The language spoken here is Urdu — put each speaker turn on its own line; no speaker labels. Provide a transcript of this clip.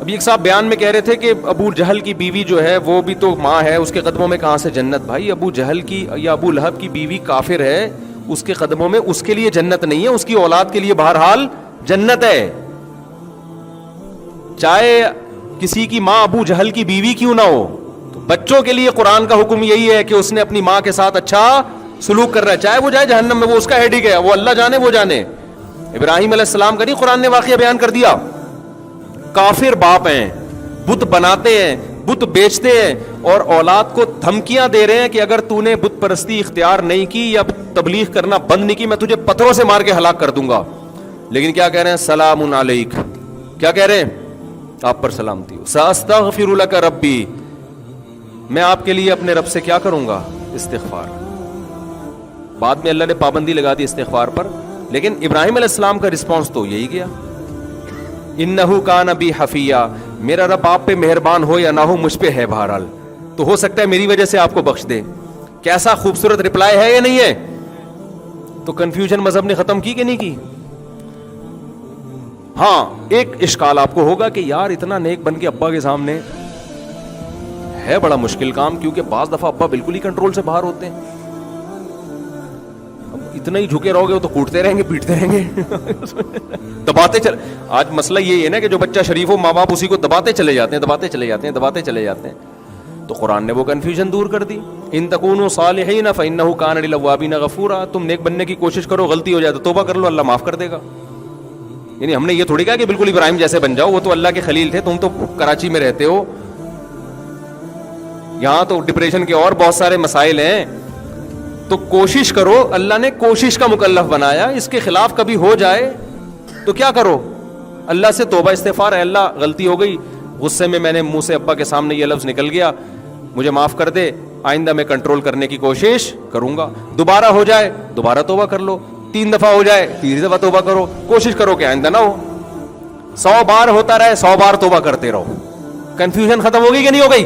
ابھی ایک صاحب بیان میں کہہ رہے تھے کہ ابو جہل کی بیوی جو ہے وہ بھی تو ماں ہے, اس کے قدموں میں کہاں سے جنت. بھائی ابو جہل کی یا ابو لہب کی بیوی کافر ہے, اس کے قدموں میں اس کے لیے جنت نہیں ہے, اس کی اولاد کے لیے بہرحال جنت ہے. چاہے کسی کی ماں ابو جہل کی بیوی کیوں نہ ہو, تو بچوں کے لیے قرآن کا حکم یہی ہے کہ اس نے اپنی ماں کے ساتھ اچھا سلوک کر رہا ہے, چاہے وہ جائے جہنم میں, وہ اس کا ہیڈ ہی گیا, وہ اللہ جانے وہ جانے. ابراہیم علیہ السلام کا نہیں قرآن نے واقعہ بیان کر دیا, کافر باپ ہیں, بت بناتے ہیں, بت بیچتے ہیں, اور اولاد کو دھمکیاں دے رہے ہیں کہ اگر تو نے بت پرستی اختیار نہیں کی یا تبلیغ کرنا بند نہیں کی, میں تجھے پتھروں سے مار کے ہلاک کر دوں گا. لیکن کیا کہہ رہے ہیں, سلام علیک, کیا کہہ رہے ہیں, آپ پر سلامتی ہو. ساستغفر لک ربی, میں آپ کے لیے اپنے رب سے کیا کروں گا, استغفار. بعد میں اللہ نے پابندی لگا دی استغفار پر, لیکن ابراہیم علیہ السلام کا رسپانس تو یہی گیا, انہو کان بی حفیہ, میرا رب آپ پہ مہربان ہو یا نہ ہو, مجھ پہ ہے بہرحال, تو ہو سکتا ہے میری وجہ سے آپ کو بخش دے. کیسا خوبصورت رپلائی ہے یا نہیں ہے. تو کنفیوژن مذہب نے ختم کی کہ نہیں کی. ہاں ایک اشکال آپ کو ہوگا کہ یار اتنا نیک بن کے ابا کے سامنے ہے بڑا مشکل کام, کیونکہ بعض دفعہ ابا بالکل ہی کنٹرول سے باہر ہوتے ہیں. اتنا ہی جھکے رہو گے تو کوٹتے رہیں گے, پیٹتے رہیں گے, دباتے چل. آج مسئلہ یہ ہے نا کہ جو بچہ شریف ہو, ماں باپ اسی کو دباتے چلے جاتے ہیں, دباتے چلے جاتے ہیں, دباتے چلے جاتے ہیں. تو قرآن نے وہ کنفیوژن دور کر دی. ان تکونوا صالحین فانہ کان للأوابین غفورا, تم نیک بننے کی کوشش کرو, غلطی ہو جائے تو توبہ کر لو, اللہ معاف کر دے گا. یعنی ہم نے یہ تھوڑی کہا کہ بالکل ابراہیم جیسے بن جاؤ, وہ تو اللہ کے خلیل تھے, تم تو کراچی میں رہتے ہو, یہاں تو ڈپریشن کے اور بہت سارے مسائل ہیں. تو کوشش کرو, اللہ نے کوشش کا مکلف بنایا, اس کے خلاف کبھی ہو جائے تو کیا کرو, اللہ سے توبہ استغفار, ہے اللہ غلطی ہو گئی, غصے میں نے منہ سے ابا کے سامنے یہ لفظ نکل گیا, مجھے معاف کر دے, آئندہ میں کنٹرول کرنے کی کوشش کروں گا. دوبارہ ہو جائے دوبارہ توبہ کر لو, 3 دفعہ ہو جائے 3 دفعہ توبہ کرو, کوشش کرو کہ آئندہ نہ ہو. 100 بار ہوتا رہے, 100 بار توبہ کرتے رہو. کنفیوژن ختم ہو گئی کہ نہیں ہو گئی.